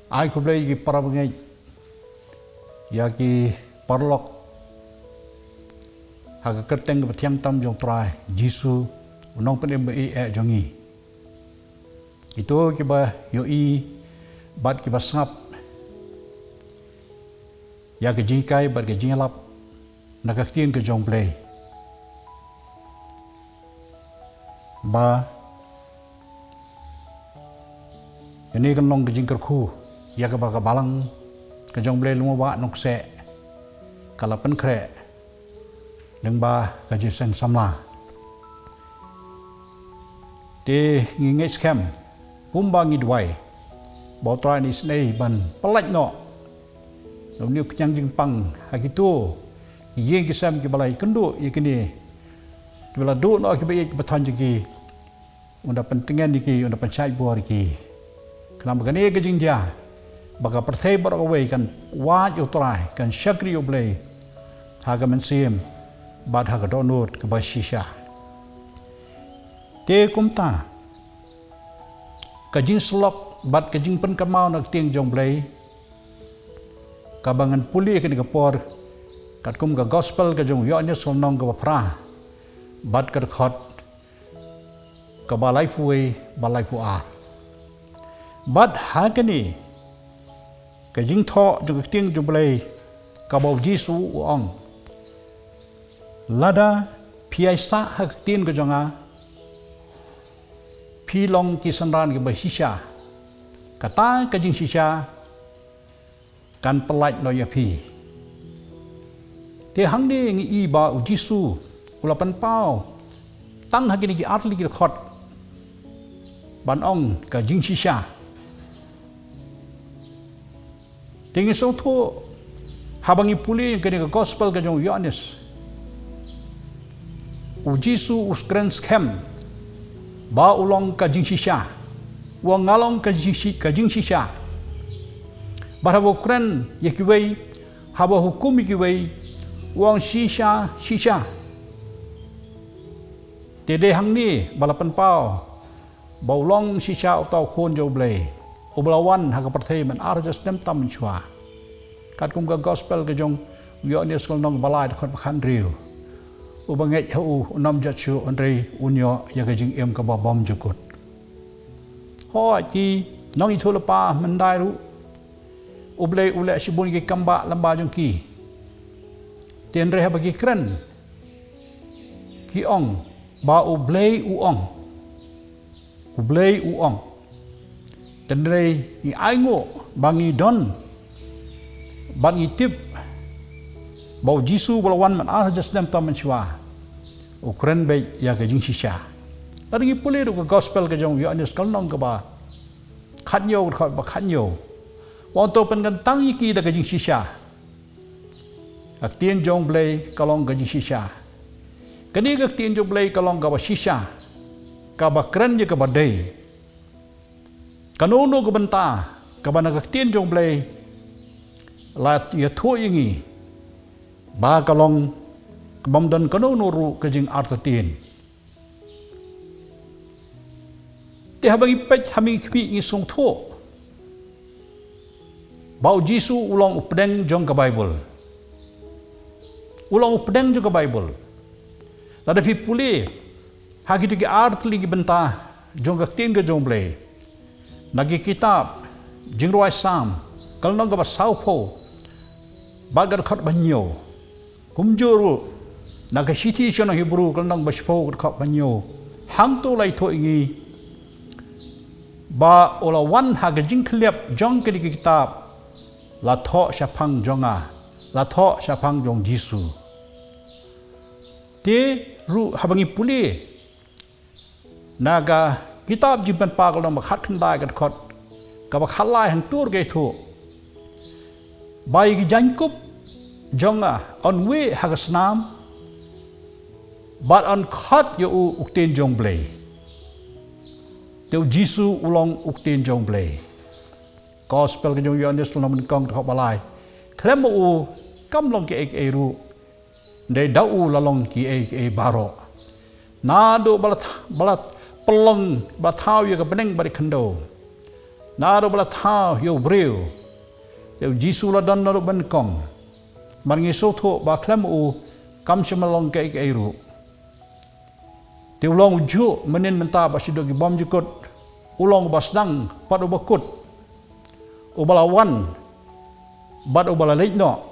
Ai ko blay gi para bangay ya ki parlok haga kerteng ke tiang tam jong trai jisu unong pen mbe jongi itu ki ba yoi bat ki ba sap ya ke jingkai bat ke jinglap nak tien ke jong blay ba ini kan long ke jingker khu ya ke baga balang ke jong blay lumo ba nok se kala pen kre leng ba ke jisen samla de nginge scam umba ngidwai bo trai ni snei ban palaj no nom ni kyang jing pang hakitu yeng ki sam ki balai kendu ikini ki bala do no ki be ki batan ji unda pentingan ki unda pencai bor ki kenapa gane ke jing dia baga perthai bar away kan wa yo trai kan shakri yo blay haga men sim bad haga donut ke bashisha te kumta kajing slok bad kajing pen kamau nak tiang jong blay kabangan puli ke Singapore kat kum ga gospel ke jong yo ne somnong ke pra bad ke khot ke balai puai balai puar bad hagani kajing tho jong tiang jong blay ka bau jisu ong lada piaisa hak tin ke jonga pilong ki sanran ki bashisha kata kajing shisha kan pelaj no ya pi te hang ni ngi i ba u jisu ulapan pau tang hakini ki atli ki khot ban ong kajing shisha tingi so tho habangi puli ke gospel ke jong Yohanes u jisu uskren scam ba ulong kajing shisha wa ngalong kajing shisha barabo kren yekiwei haba hukum yekiwei wang shisha tede hangni balapan pau ba ulong shisha utau khon jo blay ublawan haga perthai man arjas nem tam chwa kat kum ga gospel ke jong yo ne skol nong balai khot khan riu ubangai hu unam jachu onrei unyo ya ga jing em ka ba bom jukut ho ki nong i thula pa mandai ru ublei ule sibun ki kamba lamba jong ki ten re ha bagi kren ki ong ba ublei u ong dan re i aingo bangi don bangi tip bau jisu balawan man arjas nem tam chwa ukren be ya ga jing shisha lagi pule ru gospel ke jong Yohanes kal nong ka ba khanyo khot ba khanyo wong to pen kan tang ki da ga jing shisha ak tien jong blay kalong ga jing shisha kani ga tien jong blay kalong ga ba shisha ka ba kren je ka ba dei kanono ga benta ka ba na ga tien jong blay la ya tho yingi ba kalong kebam dan kanono ru ke jing artatin te habagi pech hami kpi isong tho bau jisu ulong updeng jong ka bible ulong updeng jong ka bible lada pi puli hagi ki artli ki benta jong ka tin ga jong blay nagi kitab jingruai sam kalnong ka ba saupo bagar khat banyo kumjuru naga siti chono Hebrew kalnong baspo khat banyo hang to lai tho ingi ba ola wan haga jing klep jong ke kitab la tho shapang jonga la tho shapang jong jisu te ru habangi puli naga kitab jiban pa kalnong khat khandai kat khot ka ba khalai hang tur ge tho bai ki jankup jonga on we hagasnam but on khat yo ukten jong blay teu jisu ulong ukten jong blay gospel ke jong Yohanes nom kong thok balai klem u kam long ke ek ru de dau la long ki e baro nado balat pelong batau ya kebeneng bari kendo nado balatau yo breu yo jisu la dan nado benkong maringi soto ba klam u kam semalong ke iru ti ulong ju menin menta ba sidogi bom jukut ulong basdang pat ubakut ubalawan bad ubala leitno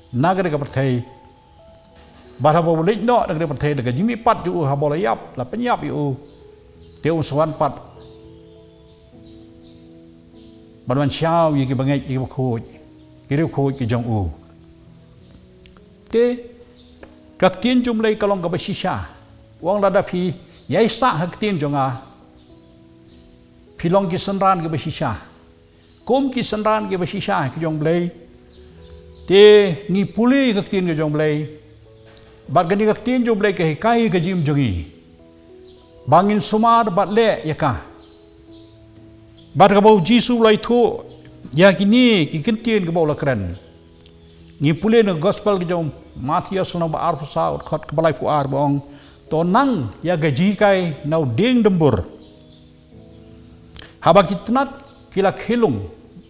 nagare ka perthei bad ha bo leitno nagare perthei daga jimi pat ju ha bola yap la penyap yu te uswan pat badwan chao yi ki bangai ki khoj ki reu khoj ki jong u te kak tin jum lei kalong ka basisha wang lada phi yai sa hak tin jonga pilong ki sanran ki basisha kom ki sanran ki basisha ki jong blei te ni puli kak tin ki jong blei bad gani kak tin jong blei ke kai ka jim jongi bangin sumar bat le yaka bad ka bau jisu lai thu ya kini ki kintin ka bau la kren ni puli na gospel ki jong Matius na ba arpusa ut khot ka balai pu ar bong to nang ya gaji kai nau ding dembur haba kitnat kila khilung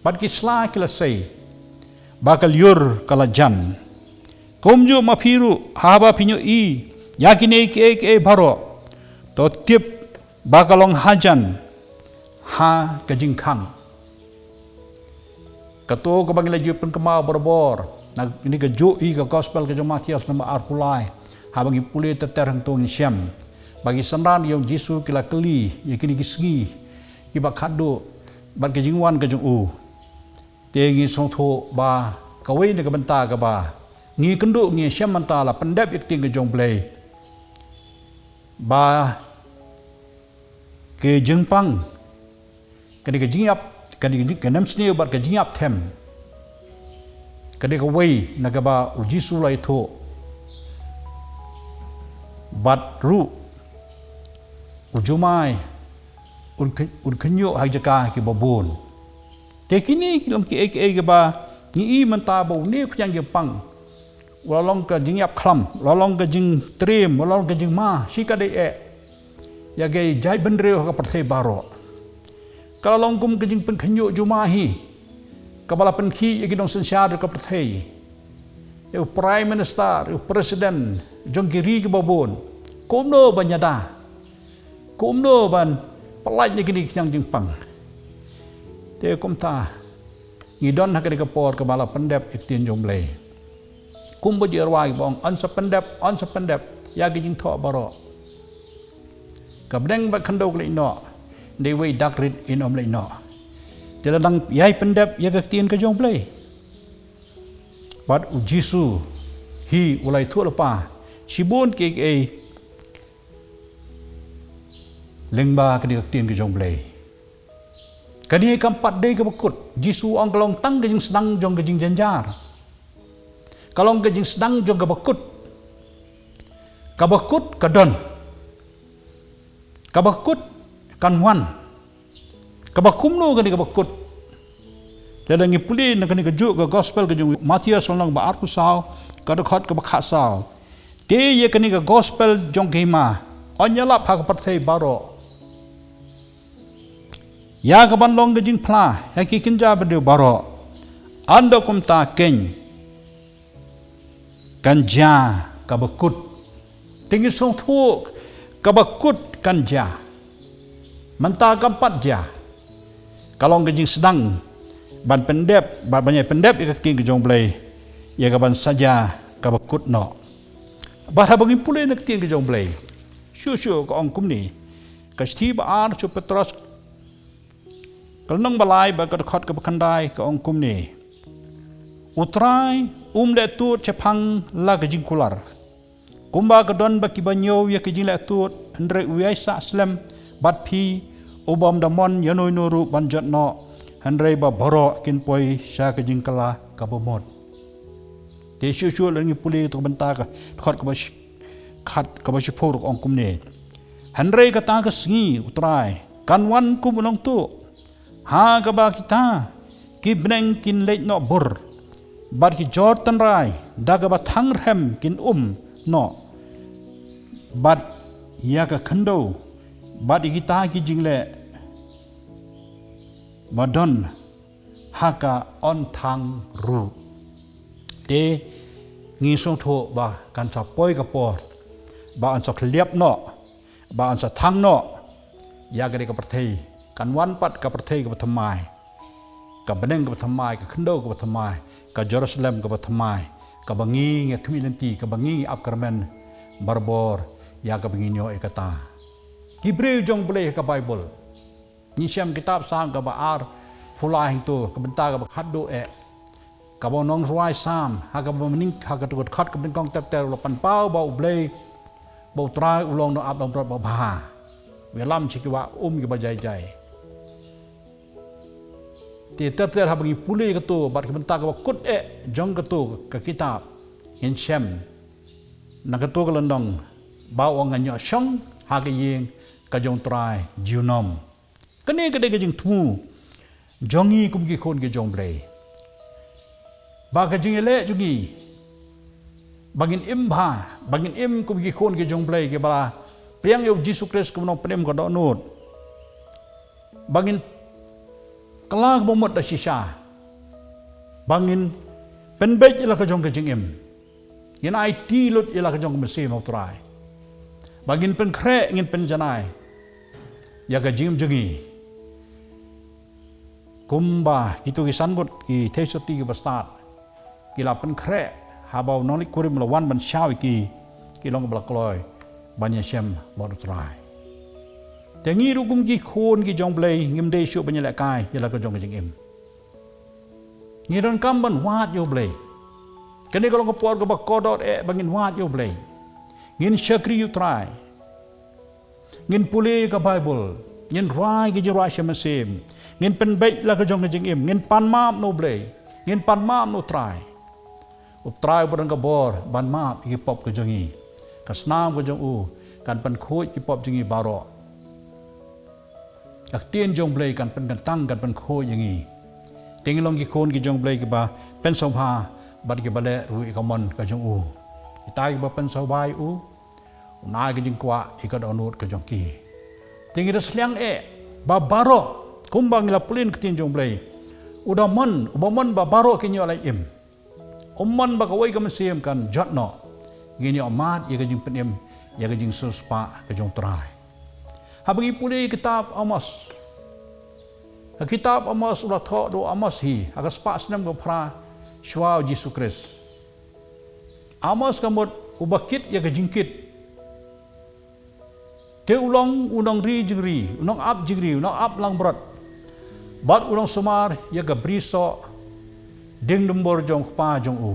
bad kisla kila sei bakal yur kala jan komju mafiru haba pinyo i yakine ke baro to tip bakalong hajan ha kajing khang kato ko bangila jupen kemau borbor na ini ke jo i ke gospel ke Matius nama arpulai ha bagi pule teterang tong syam bagi sanran yang Yesus kila keli yakini kisgi iba khado ban ke jingwan ke jong u te ngi song tho ba kawai ne ke benta ka ba ngi kendo ngi syam manta la pendap yakting ke jong blai ba ke jengpang kadi ke jingyap kadi ke nam sne ba ke jingyap them kadi ke wei nagaba ujisu lai tho bat ru ujumai un kenyo hajaka ki babon tekini kilom ki ke ba ni i menta bo ne ku jang pang walong ka jingyap khlam walong ka jing trim walong ka jing ma sikade ya gai jai bendreo ka perthei baro kalong kum ka jing pen kenyo jumahi kabala penki yaki dong sensyar ka perthei eu prime minister eu president jong kiri ke babon komno banyada komno ban pelaj ni kini yang jingpang te komta ngidon hak ke por kabala pendep iktin jomblei kumbo jerwai bong on sa pendep ya gi jing tho baro kabdeng ba khandok le no de wei dak rit in om le no Dalam yai pendap ya kektian ke jong play. Bat ujisu hi ulai tu lepa sibun ke lengba ke kektian ke jong play. Kani kampat dei ke bekut jisu ang kalong tang ke jing sedang jong ke jing janjar. Kalong ke jing sedang jong ke bekut. Kabekut kadon. Kabekut kanwan. Kabakumno kani kabakut. Dalam ngipuli nak kani kejuk ke gospel ke jung Matius long ba arpu sao kadakhat ke bakha sao. Te ye kani ke gospel jong kema onyala phak pathei baro. Ya ka ban long ke jing phla ya ki kinja bade baro. Ando kumta ken ganja kabakut. Tinggi song thu kabakut ganja. Mentah kampat ja. Kalau ngejing sedang ban pendep banyak pendep ia keting kejong blai ia kaban saja kabakut no bahra bagi pulai nak keting kejong blai syu ko ongkum ni kasti ba ar chu petros kalnong balai ba kadkhot ka bakandai ka ongkum ni utrai de tu chepang la kejing kular kumba kadon ba kibanyo ya kejing la tu andre uyaisa aslam bat phi ubam damon yanoi noru banjat no handrai ba boro kin poi sha ka jingkala ka bomot te shu langi puli to benta ka khot ka bash khat ka bash phor ong kum ne handrai ka ta ka sngi utrai kanwan kum long tu ha ka ba kita ki bneng kin leit no bur bar ki jor tan rai da ka ba thang rem kin no bat ia ka khando bad kita ki jingle madon haka on thang ru de ngi song tho ba kan sa poi ka por ba an sa khliap no ba an sa thang no ya ga de ka prathei kan wan pat ka prathei ka pathamai ka beneng ka pathamai ka khando ka pathamai ka Jerusalem ka pathamai ka bangi nge community ka bangi upkermen barbor ya ka bangi nyo ekata Hebrew jong boleh ka Bible ni siam kitab sang ka ba ar fulai tu ka benta ka khaddo e ka bo nong swai sam ha ka bo ning ha ka tu khat ka ben kong tet ter lo pan pau ba ublei ba trai ulong no ap dom rot ba ba we lam chi ki wa ki ba jai jai ti tet ter ha bagi puli ka tu bat ka benta ka ba kut e jong ka tu ka kitab in siam na ka tu ka landong ba ong nganyo shong ha ka ying ka jong trai junom kene ka de ka jing thu jongi kum ki khon ke jong blei ba ka jing ele jungi bangin im bha bangin im kum ki khon ke jong blei ke bala priang yo Jesus Christ kum no prem ko do nut bangin kelang bomot da shisha bangin penbej ila ka jong ke jing im yen IT lut ila ka jong mesi mau trai bangin pen kre ngin pen janai ya ka jing jungi kumba itu kisan bot ki tesoti ki bastat ki lapen kre habau nolik kurim lawan ban shawi ki long bla kloy banya shem bod trai tengi rukum ki khon ki jong blei ngim de shu banya la kai yala ko jong jing im ngiron kam ban wat yo blei kene ko long ko por ko ba kodot e bangin wat yo blei ngin shakri yu trai ngin puli ka Bible ngin rai ki jira shemasim ngin pen baik la ka jong jing im ngin pan map no blei ngin pan map no trai up trai bodang ka bor ban map ki pop ka jongi ka snam ka jong u kan pen khoi ki pop jongi baro ak tien jong blei kan pen kan tang kan pen khoi yangi tingilong ki khon ki jong blei ki ba pen sobha bad ki bale ru ka mon ka jong u itai ba pen sobai u na ki jing kwa ikad onut ka jong ki tingir sliang e ba baro kumbang la plin ketin jong blei ubamon ba baro kinyo lai im omman ba kawai ka masiem kan jatno gini amat ya ka jing penem ya ka jing suspa ka jong trai habagi puli kitab Amos kitab Amos ulah tho do Amos hi aga spa snam go phra shwa Jesus Christ Amos kamot ubakit ya ka jingkit ke ulong ri jingri unong ap jingri unong ap lang berat bat ulong sumar ya ga briso ding nombor jong pa jong u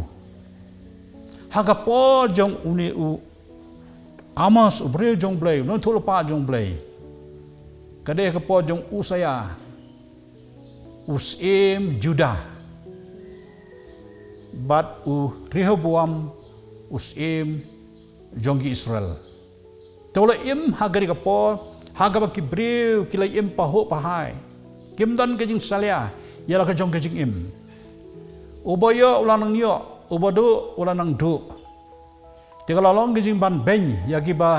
haga po jong uni u Amos ubre jong blei non thul pa jong blei kade ka po jong u saya usim Judah bat u Rehoboam usim jong Israel tola im hagari ka po haga ba kibreu kilai im paho pahai kim dan ke jing salia yala ka jong ke jing im uboyo ulanang yo ubodo ulanang du tiga lalong ke jing ban ben ya ki ba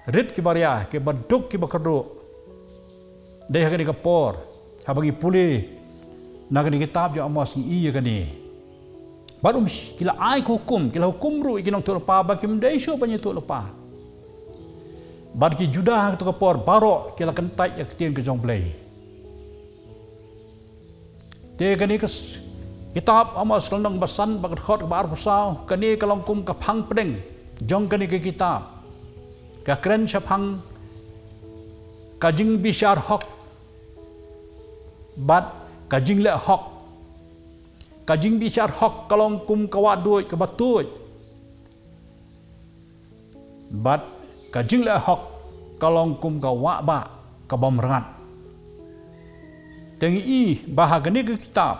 rit ki baria ke ba duk ki ba kerdu deh hagari ka por habagi puli nagani kitab jo Amos ni iya kani barum kila ai hukum kila hukum ru ikinong tu lepa ba kim dei sho banyak tu lepa bad ki Judah tu ka por baro kila kentai ya ketien ke jong blei te kani kes kitab Amos landang basan bagat khot bar pusau kani kalong kum ka phang pedeng jong kani ke kitab ka kren chapang ka jing bishar hok bad ka jing le hok ka jing bishar hok kalong kum ka wadoi ka batoi bad ka jing le hok kalong kum ka wa ba ka bom rangat tengi i bahagani ke kitab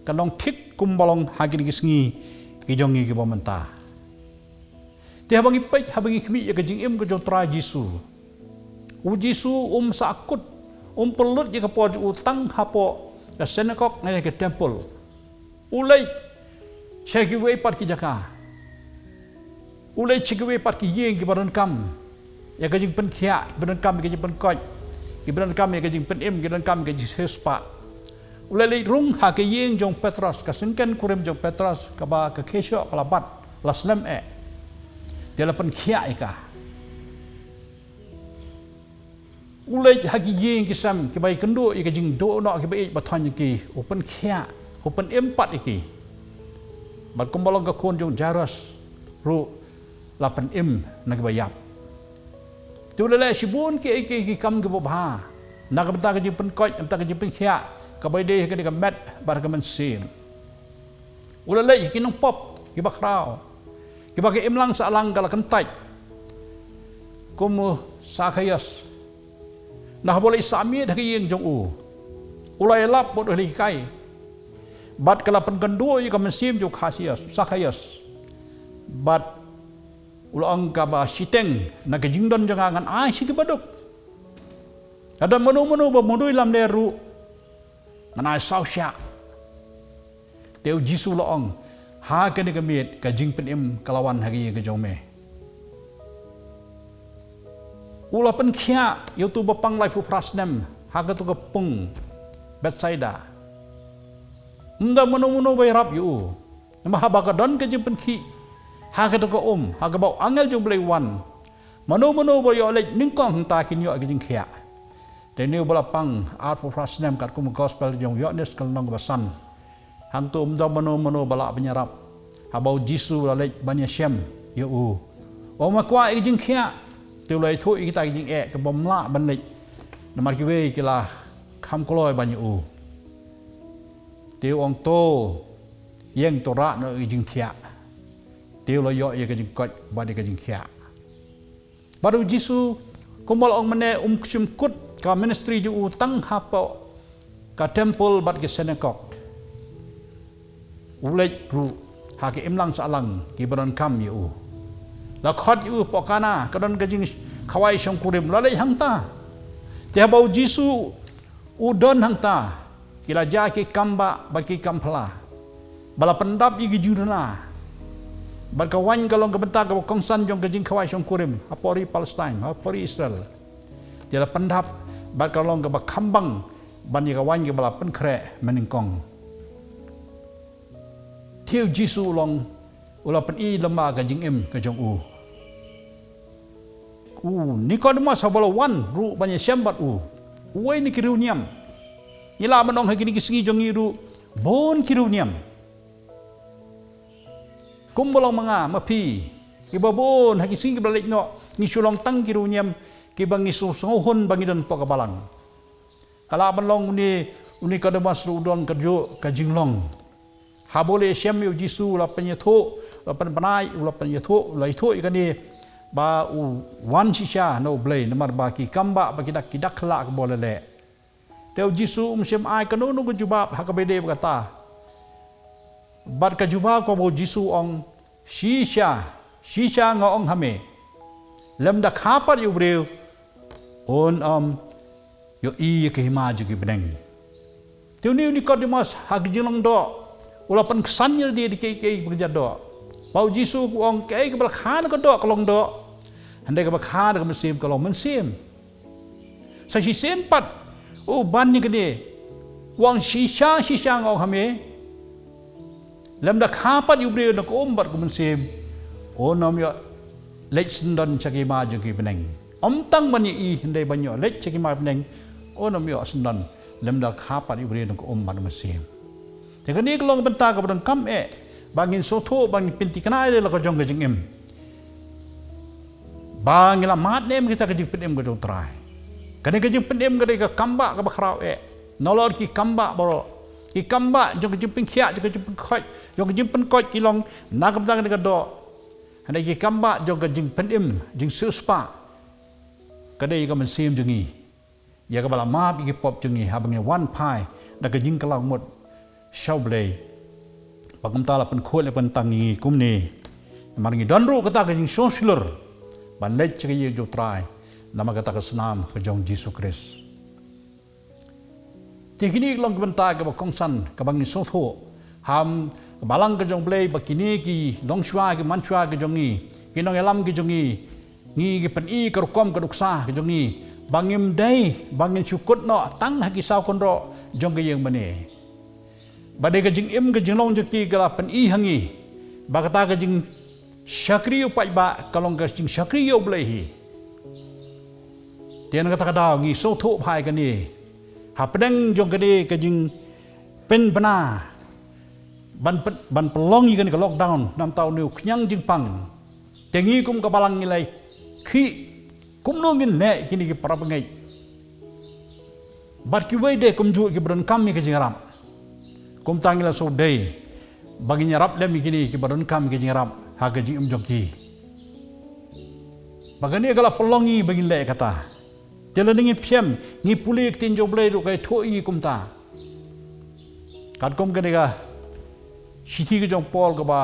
kalong thik kum balong hagini ke sngi ki jongi ke bomenta te habangi pej habangi khmi ya ke jing im ke jong tra Jisu u Jisu sakut pelut ya ke po utang hapo ka senakok ngene ke temple ulai syaki we pat ki jaka ulai chiki we pat ki yeng ki baran kam ya kajing pen khia kiban kam kajing pen koj kiban kam ya kajing pen im kiban kam kajing sespa ulai rung ha ke yeng jong Petros ka sengken kurim jong Petros ka ba ka kesho kalabat laslam dia pen khia ika ulai hagi yeng kisam ki bai kendo i kajing do no ki bai bathon ki open khia open empat iki bat kumbalong ka kon jong Jairus ru lapan im nagbayap tulele sibun ki kam ke bobha nagabta ka jipun koj amta ka jipun khia ka bai de ka de met bar ka mensin ulele ki nong pop ki bakrao ki bagi imlang sa alang kala kentai kumu Sakhayas nah boleh sami dah ki yeng jong u ulai lap bod li kai bat kalapan kendua i ka mensim jo Sakhayas bat ulang ka ba siteng na ka jingdon jangan ai si baduk ada menu-menu ba modui lam deru nganai sausya teu jisu loong ha ka ni ka miet ka jing penim kalawan hari ka jome ulapan khia youtube bapang life prasnem ha ka tu ka pung Bethsaida Mda menu-menu bay rap yu. Mahabaka don ke jimpen ki. Haka to ko haka bau angel jung blay wan. Menu-menu bay olej ningkong ta kin yo ke jing khia. De new balapang art for prasnem kat kum gospel jong yo nes kal nong basan. Hang tu mda menu-menu bala penyarap. Habau jisu olej banya syem yo u. O makwa ke jing khia. Tu lai thu kita ke jing ke bom la ban lej. Namar ki we kila kham kloy banya u. Tiêu ông tô yang tora no ijing thia tiêu lo yo ye ka jing koj ba de ka jing khia baru jisu kumol ong mane kum kut ka ministry ju tang hapo ka temple bat ke synagogue ulej ru ha ke imlang salang ki baron kam yu la khot yu pokana kadon ka jing khawai shong kurim la le hangta te bau jisu udon hangta kila jaki kamba bagi kampla bala pendap igi jurna bal kawan kalong kebentar ke kongsan jong kejing kawai shong kurim apori Palestine apori Israel jala pendap bal kalong ke bakambang ban kawan ke bala penkre meningkong tiu jisu long ula pen i lema kejing im kejong u Nikodemus habala wan ru banyak syambat uwe ni kiruniam Ila manong hagi ni kisingi jong iru bon kiruniam. Kumbolong mga mapi ibabon hagi singi balik no ni sulong tang kiruniam kibang isusonghon bangidon po kabalang. Kala manlong uni Nikodemus rudon kerjo kajinglong. Habole syam yu jisu la penyetho la panai la penyetho la itho ikani ba wan sisha no blay namar ba ki kamba ba kidak khala ka bolele. Teu jisu musim ai kanu nu jubab hakabede berkata bar ka jubab ko bo jisu ong shisha nga ong hame lam da khapat yu breu on yo i ke hima ju ki beneng teu ni Nikodemus hak jilong do ulapan kesannya dia di ke bekerja do bau jisu ong ke bal khan ko do kolong do handai ka ba khan ka mesim kolong mensim sa si sempat ban ni kene wang shisha ngau hame lam da khapat yu bre nak ombat ku mensim onom yo lech sendon chaki ma ju ki beneng tang bani i hindai banyo lech chaki ma beneng onom yo sendon lam da khapat yu bre nak ombat mensim te kene klong benta ka bodang kam bangin sotho bangin pinti kana le la ko jong jing em bangila mat nem kita ka jing pin em go try kene kejing pendem gede ka kamba ka bakrau nolor ki kamba boro ki kamba jong kejing pengkhia jong kejing pengkhoj jong kejing pengkoj kilong nakam tang ka do hande ki kamba jong kejing pendem jing suspa kade ka mensim jengi ya ka bala ma bi ki pop jengi habang wan pai da kejing kalang mot shaublei pagam tala pen khol pen tangi kumni maringi donru kata kejing soslur ban lech ki jo try nama kata kesenam kejong Yesus Kristus. Tikini long kebentar ke kongsan ke bangi sotho ham balang kejong blay bakini ki long shwa ke manchwa ke jongi kinong elam ke jongi ngi ki pen i karukom kaduksa ke jong ni bangim dai bangin cukut no tang haki sau kon ro jong ke yang mane badai ke jing im ke jing long jeki gala pen i hangi bagata ke jing syakri upai ba kalong ke jing syakri yo blai hi tian kata kadau ngi so thu phai ke ni ha pedeng jong ke ni ke jing pen bana ban pelong i ke lockdown 6 tahun ni knyang jing pang tengi kum kabalang nilai khi kum no ngin le kini ki para pengai bat ki wei de kum ju ki bron kam mi ke jingaram kum tangila so dei bagi nyarap le mi kini ki bron kam ke jingaram ha ke jing joki bagani gala pelongi bagi le kata telengi piem ngi pulik tin joble ru kai thoi kum ta kat kum ke ga siti ke jong pol ke ba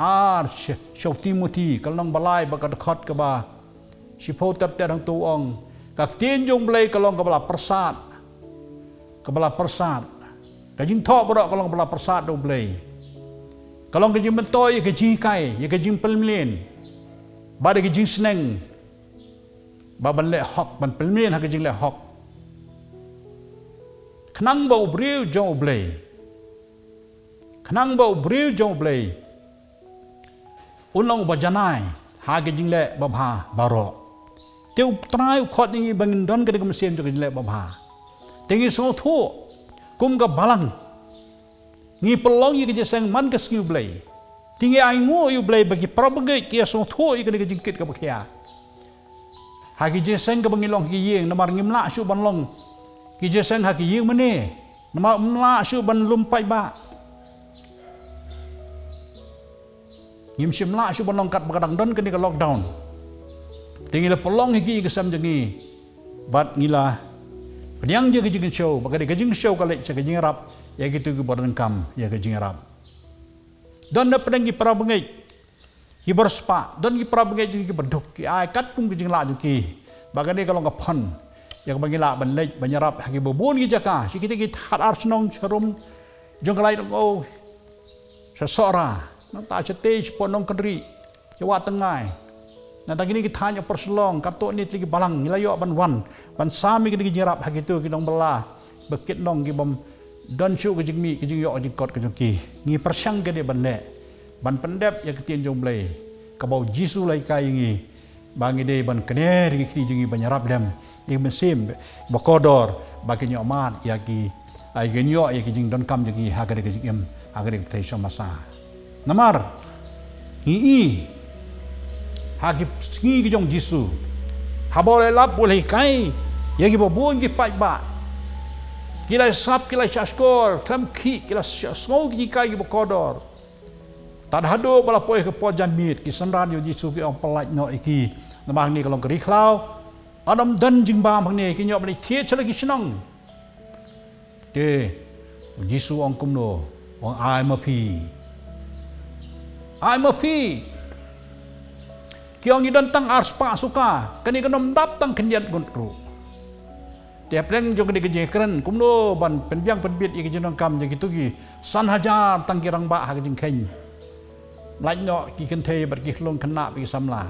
ar shau Timothy kalong balai bakat khot ke ba sipo tat terang tu ong kak tin jong blai kalong ke bala persat kajing thok bodok kalong bala persat do blai kalong kajing mentoi ke jing kai ye kajing pelmlin ba de kajing sneng ba ban le hok ban pelmlin ha kajing le hok khnang ba ubriu jong blai khnang ba ubriu jong blai unlong ba janai ha ke jing le ba bha baro teu trai khot ni bangin don ke kum sem jo ke jing le ba bha tengi so thu kum ka balang ngi pelong yi ke sang man ke skiu blai tingi ai ngo yu blai bagi probage ke so thu i ke jing kit ka ba khia ha ke je sang ka bangilong ki yeng namar ngimla su ban long ki je sang ha ki yeng mane namar mla su ban lumpai ba ngim simla su ban longkat bakadang don ke ni ka lockdown tinggi la pelong hiki ke sam jangi bat ngila penyang je ke jing show bakade ke jing show kale ke jing rap ya gitu ke badan kam ya ke jing rap don na pedang ki para bengai ki berspa don ki para bengai ki beduk ki ai kat pung ke jing la ju ki bakade kalau ngapon ya bangila ban lej banyarap haki bobon ki jaka sikite ki hat arsenong charum jong kalai o sesora nanta stage ponong kendri Jawa Tengah nanta gini kita hanya perselong kato ni lagi balang nilayo ban sami kini jerap hak itu kita belah bekit nong ki bom don chu ke jingmi ke jingyo jingkot ke jongki ngi persyang ke de ban ban pendep ya ketien jong blai ka bau jisu lai kai ngi bangi de ban kener ki jingi banyarap dem i mesim bokodor bagi nyomat ya ki ai genyo ya ki jing don kam jigi hagade ke jingem hagade ke tai masa namar i hagi ngi ki jong jisu habole lap boleh kai ya ki bobon ki pai ba kila sap kila shaskor kam ki kila snow ki kai ki bokodor tad hado bala poe ke pojan mit ki sanran yo jisu ki ong pelaj no iki namang ni kalong keri khlau adam dan jing ba bang ni ki nyop ni thie chala ki snong de jisu ong kumno ong ai ma phi kiong idan tang arspa suka kani kanom dap tang kendiat guntru tiap leng jong di kejekren kumno ban penbiang penbit i kejenong kam je gitu ki san hajar tang kirang ba ha kejeng khen laj no ki kenthe bar ki hlong khna pi samla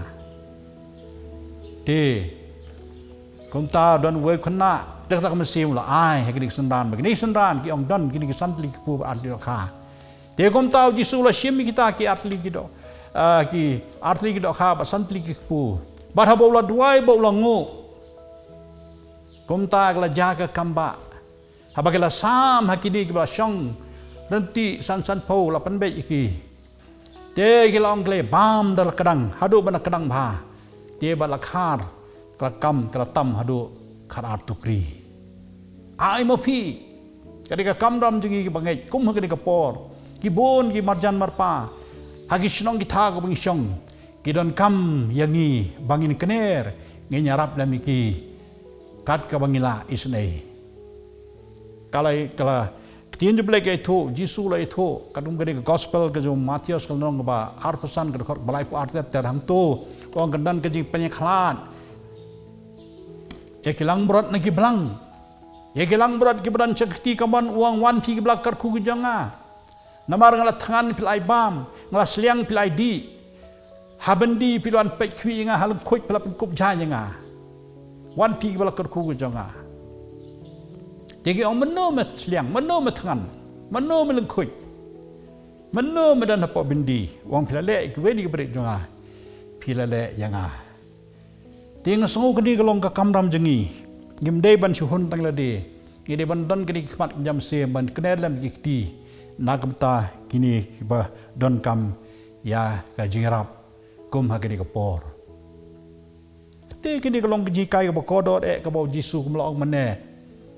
de kum ta don we khna dak tak mesim la ai ha ki sandan begini sandan ki ong don kini ki santli pu ba dio kha de kum ta jisu la shim kita ki atli kido ki atli kido kha ba santli ki pu bar ha bola duai bola ngo kum ta gla jaga kamba habagala sam hakini ki ba shong renti san po la panbe iki te ki long kle bam dal kadang hadu bana kadang bha te ba la khar kla kam kla tam hadu khar tukri ai mo phi kadika kam ram jingi ki bangai kum kadika por ki bon ki marjan marpa hagi shnong ki tha ko bang shong ki don kam yangi bangin kener ngi nyarap lamiki kat ka bangila isnei kala tien je blek itu jisu la itu kadung gede gospel ke jo Matius ke nong ba ar pesan ke balai pu artet ter hang tu ong kendan ke jing penyeklat ya kilang berat nagi belang ya kilang berat ki beran cekti kaman uang wan ti ki blakar ku janga namar ngala tangan pilai bam ngala seliang pilai di Habendi piluan pek kwi nga halang kuit pala pen kup jaya nga. Wan pi pala kerku ke jonga. Jadi orang menurut seliang, menurut tangan, menurut melengkuit, menurut medan apa bendi, orang pilalek ikut beri jonga, pilalek yang Tiang sungguh kini kalau ke kamram jengi, gimdai ban suhun tang lade, gede ban don kini kismat jam se ban kenal dalam jikti, nagamta kini kiba don kam ya kajingrap, kum hakini kapor. Ti kini kalau keji kai ke bakodor ke bau Jisu kumlaong mana.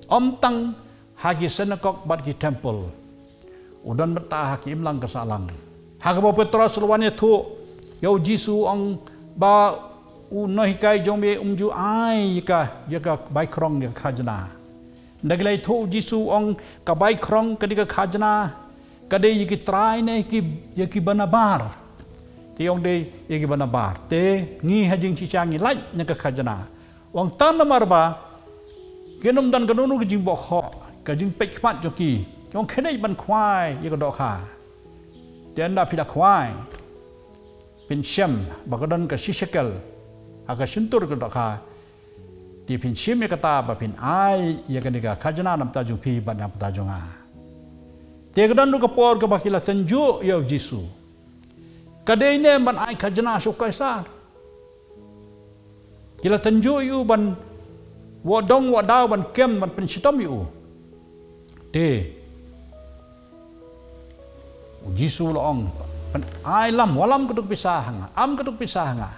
Tang hagi senekok bat ki temple. Udan betah haki imlang kesalang. Hagi bau Petrus lawannya tu, yau Jisu ang ba unohi kai jombe umju ai yaka bai krong yaka khajna. Naglai tu Jisu ang ka bai krong kadika khajna, kade yaki try ne yaki banabar. Ti ong de yaki banabar. Te ngi hajing cicang ngi lai nyaka khajna. Wang tan namar ba Genom dan kanunu kejing bokhok, kejing pekmat joki, yang kena iban kuai, ia kedok ha. Dia anda pilih kuai, pinsyam, bagadan ke sisekel, agak sentur kedok ha. Di pinsyam ia kata bapin ai, ia kena ke kajana nam tajung pi ban nam tajung ha. Dia kedan du kepor ke bakilah tenjuk ia Jisu. Kadai ne ban ai kajana sukai sar. Kila tenjuk iu ban wadong wadaw ban kem ban pensitom yu. Te. Jisu loong ai lam walam keduk pisah nga. Am keduk pisah nga.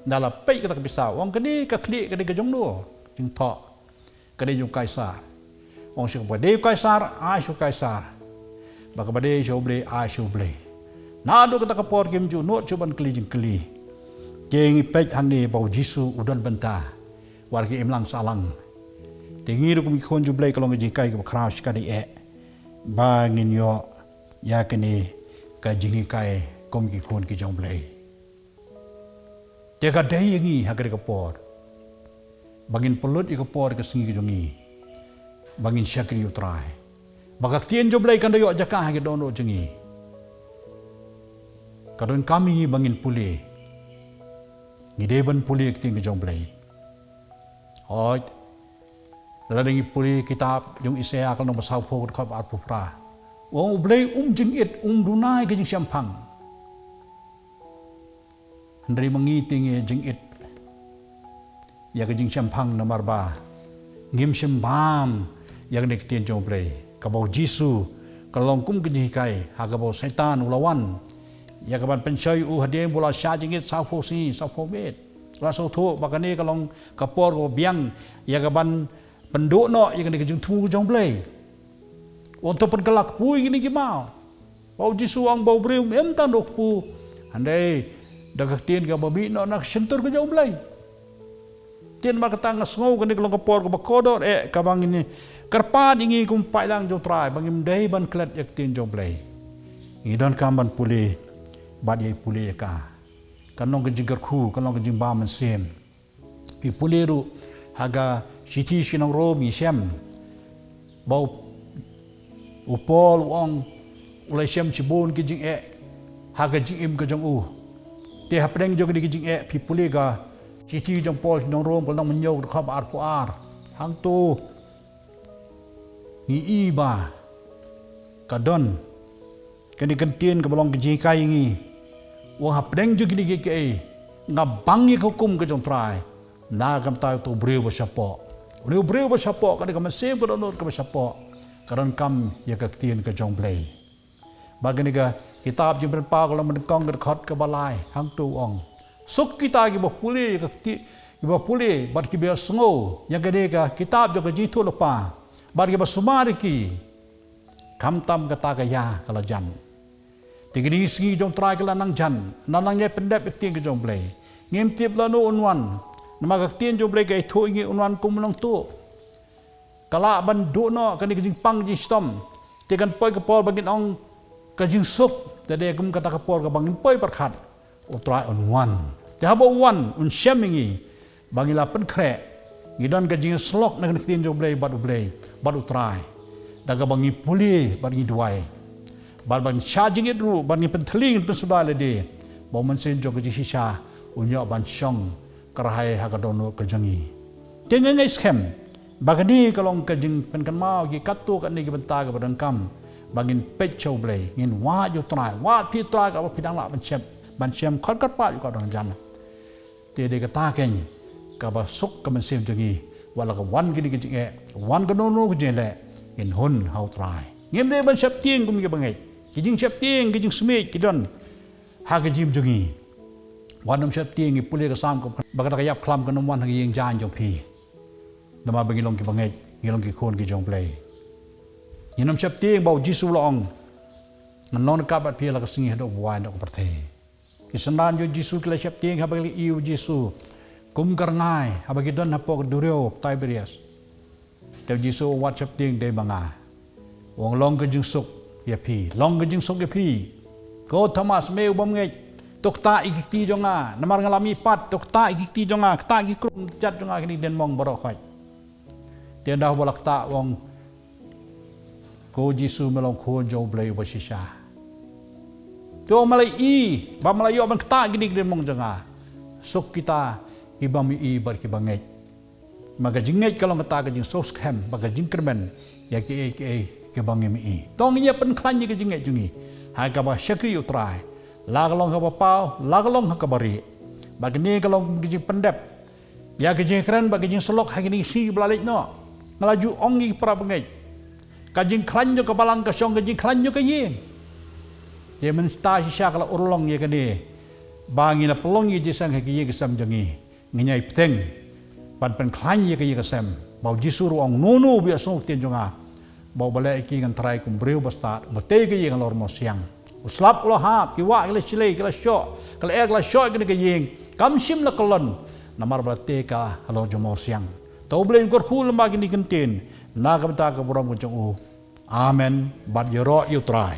Dala pei keduk pisah. Wong kedi ka klik kedi ka jong nu. Jing tok. Kedi jong kaisar. Wong sik bade kaisar ai su kaisar. Baka bade su ble ai su ble. Nado kata kapor kem ju no cuban keli jing keli. Jeng pei hang ni bau Jisu udan bentah. Warga imlang salang. Dengiru kumi kon jublai kalau ngejikai ke kraus kadi bangin yo ya kini ka jingi kai kom ki kon ki jomblai. Dia ka dai ngi hagar ke por. Bangin pelut ke por ke singi jongi. Bangin syakri utrai. Bagak tien jomblai kan dayo jakah ke dono jengi. Kadon kami bangin puli. Ngideban puli ke ting ke jomblai. Oi, ladang puli kitab yung Isaiah kalau nombor saupo dekat arpupra. Wong blay jengit dunai ke jeng siampang. Dari mengiting jengit. Ya ke jeng siampang nomor ba. Ngim siambam yang nektin jong blay. Kabau Jisu kalau kum ke jikai hagabau setan ulawan. Ya kaban pensai hadiah bola syah jengit saupo si saupo bet. Langsung tu, bahkan ni kalau kapor ko biang, ya kaban penduk no, ya kena kejung tunggu jong play. Untuk penkelak pui gini gimau. Bau Jisu ang bau berium emtan dok pu. Andai dah tien ke babi no nak sentur ke jong play. Tien mak tang ngau kena kalau kapor ko bakodor kabang ini kerpat ingi kumpai lang jong try, bangim dai ban klat yak tien jong play. Ngidon kamban puli, badi puli ka. Kanong kejigar ku, kanong kejing baman sem. Ipuleru haga siti sinong romi sem. Bau upol wong ulai sem cibun kejing haga jing kejong Te hapdeng jog di kejing pipule ga siti jong pol sinong rom pol nang menyog khab ar pu ar. Hang tu ngi iba kadon kani kentien ke bolong kejing kai ngi. Wah hapdeng juga di KKA ngabangi hukum ke jong try nagam tayo to brio bersyapo uni brio bersyapo kada kam sem ke donor ke bersyapo karon kam ya kaktien ke jong play bagani ga kitab jing berpa kalau mendekong ke khot ke balai hang tu ong suk kita gi bopuli kakti gi bopuli bar ki biar sngo yang gede ga kitab jo ke jitu lepa bar ki basumari ki kam tam kata ga ya kalau jan Tinggi segi jong try ke lanang jan, lanangnya pendap ikting ke jong play. Ngim tip lanu unwan, nama kaktian jong play ke itu ingi unwan kumulong tu. Kalau ban do no kani kejing pang jing stom, tekan poi ke pol bangin ong kejing sup, jadi kum kata ke pol ke bangin poi perkat. Try unwan, dia habo unwan unsyam ingi, bangila pen krek, ngidon kejing slok nak kaktian jong play, badu try. Daga bangi puli, bangi duai. Barban charging it ru, barni penteling pen sudah lede. bau mensin jo ke shisha unyo ban syong kerahai hakadono kejengi dengan ngai scam bagani kalong kejeng penkan mau gi katu kan ni gi benta ke badangkam bangin pechau blai ngin wa jo trai wa pi trai ka pidang la ban syam khot kat pa ko dang jan te de kata ken ka ba suk ka mensim jengi wala ka wan gi gi e wan ka no no gi le in hun how try ngem de ban syap tieng kum gi bangai gi jing syap tieng gi jing smit gi don ha gi jim jengi wan nam syap tieng gi pule ka sam ko ba ka yap klam ka nom wan gi yeng jan jong pi nama bagi long ki bangai gi long ki khon gi jong play ni nam syap tieng bau jisu long nan non ka bat pi la ka singi do wan do perthe kisanan jo jisu kila syap tieng ha bagi iu jisu kum karngai ha bagi don hapok durio Tiberias de jisu wat syap tieng de banga wong long ke jing suk ya pi long ke jing suk ya pi ko Thomas meu bom ngai tok ta ikti jonga namar ngalami pat tok ta ikti jonga ta gi krum jat jonga kini den mong borok khoi tian dah bolak ta wong ko jisu melong ko jo blai basisha to malai i ba malai yo ban ta gini den mong jonga suk kita ibami i bar ki bangai maga jingai kalong ta ka jing sos kham baga jing kermen ya ki bangai mi tong ye pen khlan ye ki jingai jungi ha ka ba syakri utrai lagalong ka pau lagalong ka bari bagni kalong ki jing pendep ya ki jing keren bagi jing selok ha ni si blalik no ngalaju ongi pra bangai ka jing khlan yo ka balang ka syong ka jing khlan yo ka yin ye men sta sya kala urlong ye ka ni bangi la pelong ye jisang ha ki ye kesam jangi nginyai peteng pan pen khlan ye ka ye kesam bau jisuru ong nunu bi asung tien jonga bau balai ki ngan trai kum breu basta bote ke ye ngalor mo siang uslap lo ha ki wa le chile ki la syo kala ek la syo ki ye kam sim la kolon namar bate ka halo jomo siang to blem kor khul ma ki ni kentin na ka ta ka buram jong u amen bad yoro you try